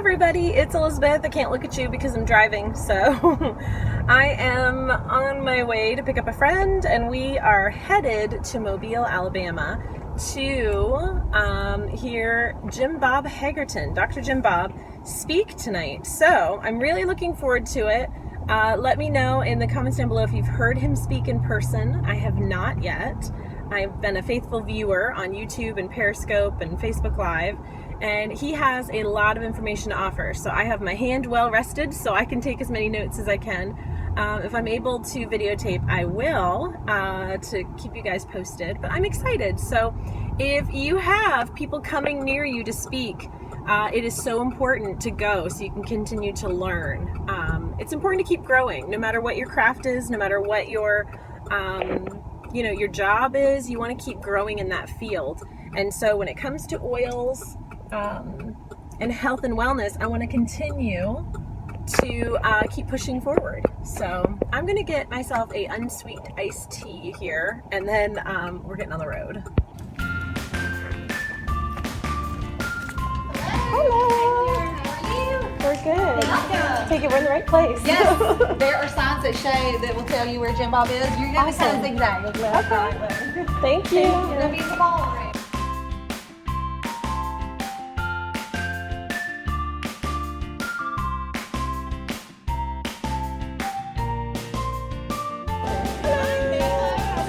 everybody, it's Elizabeth. I can't look at you because I'm driving, so I am on my way to pick up a friend, and we are headed to Mobile, Alabama to hear Jim Bob Haggerton, Dr. Jim Bob, speak tonight. So I'm really looking forward to it. Let me know in the comments down below if you've heard him speak in person. I have not yet. I've been a faithful viewer on YouTube and Periscope and Facebook Live, and he has a lot of information to offer. So I have my hand well rested so I can take as many notes as I can. If I'm able to videotape, I will, to keep you guys posted, but I'm excited. So if you have people coming near you to speak, it is so important to go so you can continue to learn. It's important to keep growing, no matter what your craft is, no matter what your your job is. You want to keep growing in that field. And so when it comes to oils and health and wellness, I want to continue to keep pushing forward. So I'm going to get myself a unsweet iced tea here, and then we're getting on the road. Hello. How are you? We're good. Welcome. Take it, we're in the right place. Yes, there are signs that will tell you where Jim Bob is. You're going to tell us exactly where I live. Thank you. It'll be in the ballroom.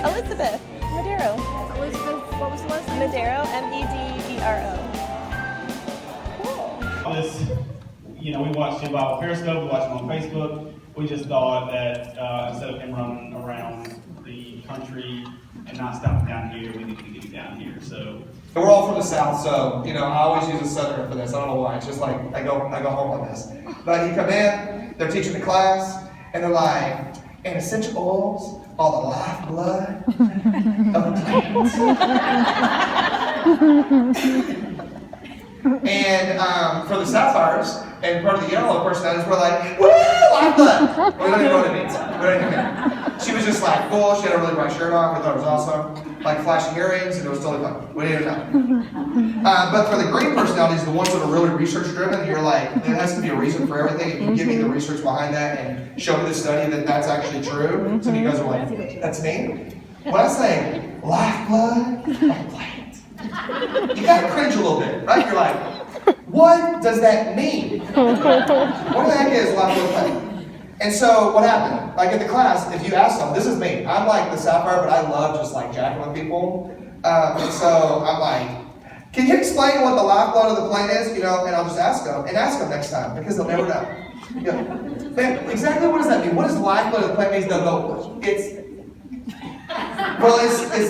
Elizabeth, Medero. Elizabeth, what was the last name? Medero, M-E-D-E-R-O. We watched Jim Bob on Periscope, we watched him on Facebook. We just thought that instead of him running around the country and not stopping down here, we needed to get him down here. So we're all from the South, so I always use a Southerner for this. I don't know why. It's just like I go home on this. But you come in, they're teaching the class, and they're like, and essential oils are the lifeblood of the plants. And for the Sapphires and part of the yellow personalities, we're like, woo, lifeblood. We don't even know what it means. We don't even know. She was just like cool. She had a really bright shirt on. We thought it was awesome. Like flashing earrings, and it was totally fun. We didn't even know. But for the green personalities, the ones that are really research driven, you're like, there has to be a reason for everything. If you give me the research behind that and show me the study that that's actually true, some of you guys are like, that's me. When I say lifeblood of the plant, you gotta cringe a little bit, right? You're like, what does that mean? What the heck is lifeblood of the plant? And so what happened? Like in the class, if you ask them, this is me. I'm like the Sapphire, but I love just like jacking with people. And so I'm like, can you explain what the lifeblood of the plant is? And I'll just ask them next time because they'll never know. Man, exactly what does that mean? What does the lifeblood of the plant mean? They'll know. It's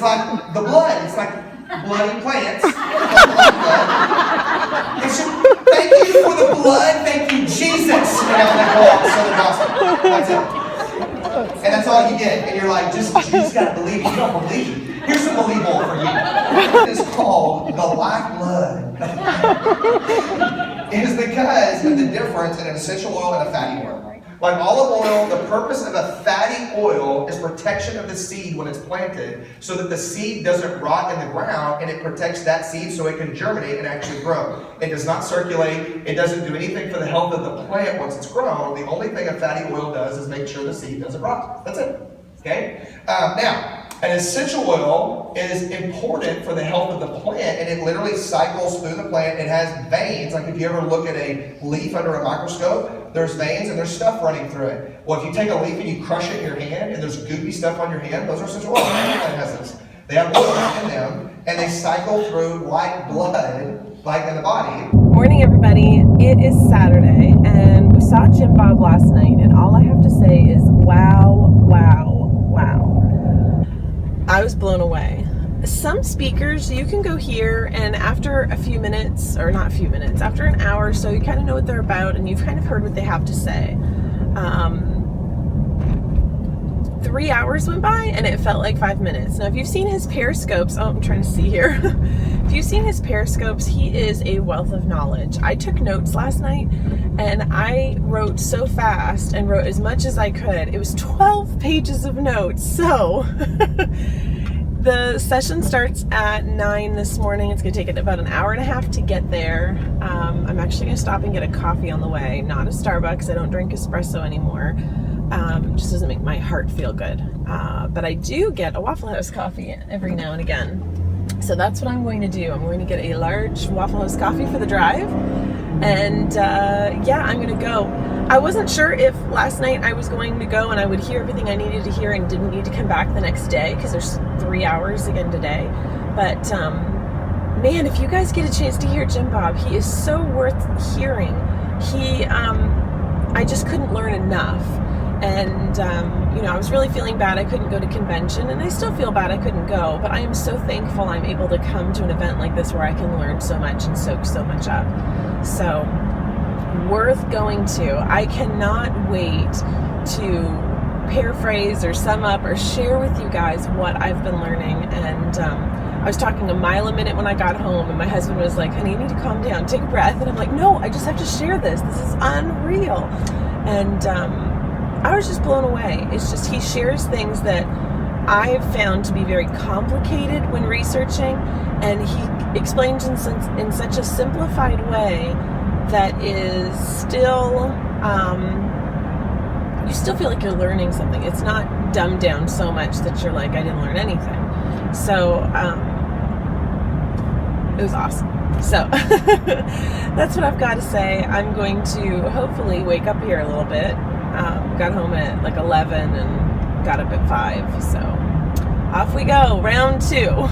like the blood. It's like bloody plants. Thank you for the blood. Thank you, Jesus. That's it. And that's all you get. And you're like, you just gotta believe it. You don't believe. Here's some believable for you. It is called the lifeblood. It is because of the difference in an essential oil and a fatty oil. Like olive oil, the purpose of a fatty oil is protection of the seed when it's planted so that the seed doesn't rot in the ground, and it protects that seed so it can germinate and actually grow. It does not circulate. It doesn't do anything for the health of the plant once it's grown. The only thing a fatty oil does is make sure the seed doesn't rot. That's it. Okay? Now, an essential oil is important for the health of the plant, and it literally cycles through the plant. It has veins. Like if you ever look at a leaf under a microscope, there's veins and there's stuff running through it. Well, if you take a leaf and you crush it in your hand and there's goopy stuff on your hand, those are essential oils. Every plant has this. They have oil in them, and they cycle through like blood, like in the body. Morning, everybody. It is Saturday, and we saw Jim Bob last night, and all I have to say is wow, wow, wow. I was blown away. Some speakers you can go hear, and after a few minutes, or not a few minutes, after an hour or so, you kind of know what they're about, and you've kind of heard what they have to say. 3 hours went by, and it felt like 5 minutes. Now, if you've seen his Periscopes, I'm trying to see here. If you've seen his Periscopes, he is a wealth of knowledge. I took notes last night, and I wrote so fast and wrote as much as I could. It was 12 pages of notes, so The session starts at 9 this morning. It's going to take it about an hour and a half to get there. I'm actually going to stop and get a coffee on the way, not a Starbucks. I don't drink espresso anymore. It just doesn't make my heart feel good. But I do get a Waffle House coffee every now and again. So that's what I'm going to do. I'm going to get a large Waffle House coffee for the drive. And yeah, I'm going to go. I wasn't sure if last night I was going to go and I would hear everything I needed to hear and didn't need to come back the next day because there's 3 hours again today. But man, if you guys get a chance to hear Jim Bob, he is so worth hearing. I just couldn't learn enough. And, you know, I was really feeling bad I couldn't go to convention, and I still feel bad I couldn't go, but I am so thankful I'm able to come to an event like this where I can learn so much and soak so much up. So, worth going to. I cannot wait to paraphrase or sum up or share with you guys what I've been learning. And I was talking a mile a minute when I got home, and my husband was like, honey, you need to calm down, take a breath. And I'm like, no, I just have to share this. This is unreal. And I was just blown away. It's just, he shares things that I have found to be very complicated when researching, and he explains in such a simplified way that is still, you still feel like you're learning something. It's not dumbed down so much that you're like, I didn't learn anything. So, it was awesome. So, that's what I've got to say. I'm going to hopefully wake up here a little bit. Got home at like 11 and got up at 5. So, off we go. Round 2.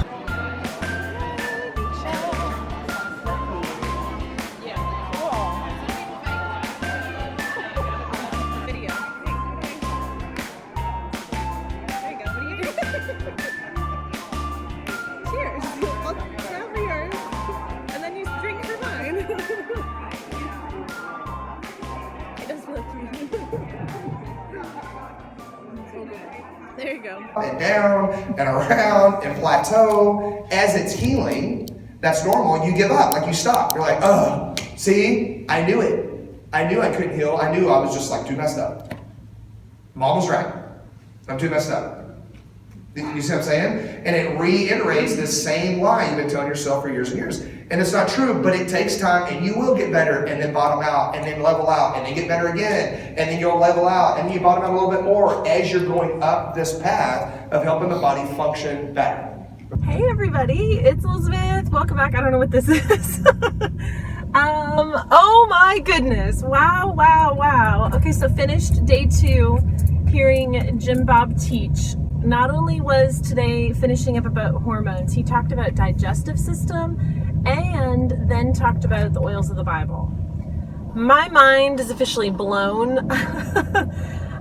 There you go. And down and around and plateau. As it's healing, that's normal. You give up, like you stop. You're like, oh, see, I knew it. I knew I couldn't heal. I knew I was just like too messed up. Mom was right. I'm too messed up. You see what I'm saying? And it reiterates this same lie you've been telling yourself for years and years. And it's not true, but it takes time, and you will get better, and then bottom out, and then level out, and then get better again, and then you'll level out, and then you bottom out a little bit more as you're going up this path of helping the body function better. Hey everybody, it's Elizabeth. Welcome back. I don't know what this is. Oh my goodness. Wow. Okay, so finished day 2 hearing Jim Bob teach. Not only was today finishing up about hormones, he talked about digestive system and then talked about the oils of the Bible. My mind is officially blown.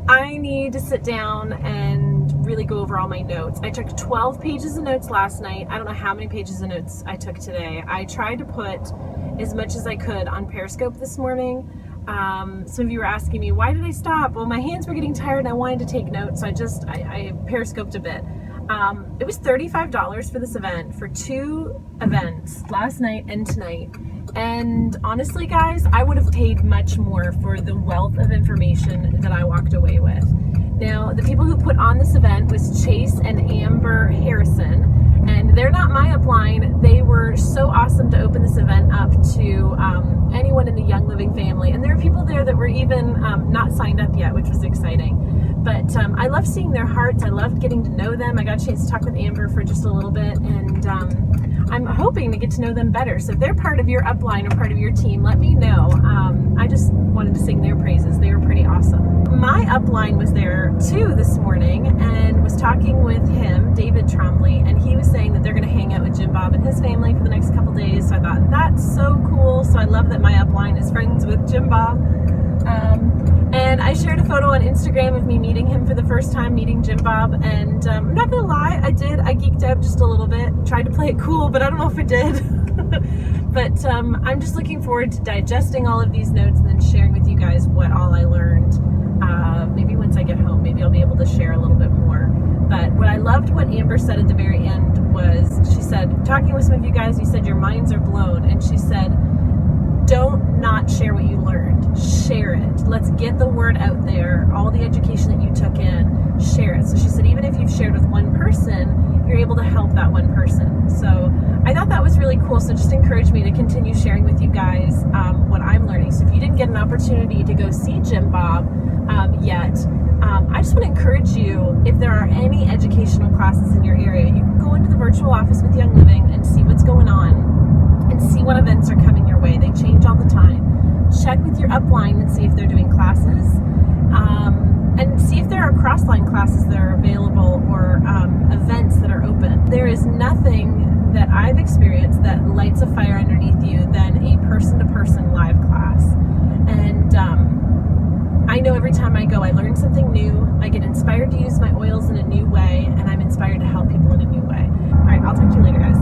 I need to sit down and really go over all my notes. I took 12 pages of notes last night. I don't know how many pages of notes I took today. I tried to put as much as I could on Periscope this morning. Some of you were asking me, why did I stop? Well, my hands were getting tired and I wanted to take notes, so I Periscoped a bit. It was $35 for this event, for 2 events, last night and tonight. And honestly, guys, I would have paid much more for the wealth of information that I walked away with. Now, the people who put on this event was Chase and Amber Harrison, and they're not my upline. They were so awesome to open this event up to anyone in the Young Living family. And there were people there that were even not signed up yet, which was exciting. But I love seeing their hearts. I loved getting to know them. I got a chance to talk with Amber for just a little bit, and I'm hoping to get to know them better. So if they're part of your upline or part of your team, let me know. I just wanted to sing their praises. They were pretty awesome. My upline was there too this morning and was talking with him, David Trombley, and he was saying that they're going to hang out with Jim Bob and his family for the next couple days. So I thought, that's so cool. So I love that my upline is friends with Jim Bob. And I shared a photo on Instagram of me meeting him for the first time, meeting Jim Bob, and I'm not gonna lie, I geeked out just a little bit, tried to play it cool, but I don't know if it did. But I'm just looking forward to digesting all of these notes and then sharing with you guys what all I learned. Maybe once I get home, maybe I'll be able to share a little bit more. But what I loved what Amber said at the very end was, she said, talking with some of you guys, you said your minds are blown, and she said, don't not share what you learned. Share it. Let's let's get the word out there. All the education that you took in, share it. So she said, even if you've shared with one person, you're able to help that one person. So I thought that was really cool. So just encourage me to continue sharing with you guys what I'm learning. So if you didn't get an opportunity to go see Jim Bob yet, I just want to encourage you, if there are any educational classes in your area, you can go into the virtual office with Young Living and see what's going on and see what events are coming your way. They change all the time. Check with your upline and see if they're doing classes, and see if there are cross-line classes that are available or events that are open. There is nothing that I've experienced that lights a fire underneath you than a person-to-person live class. And I know every time I go, I learn something new. I get inspired to use my oils in a new way, and I'm inspired to help people in a new way. All right, I'll talk to you later, guys.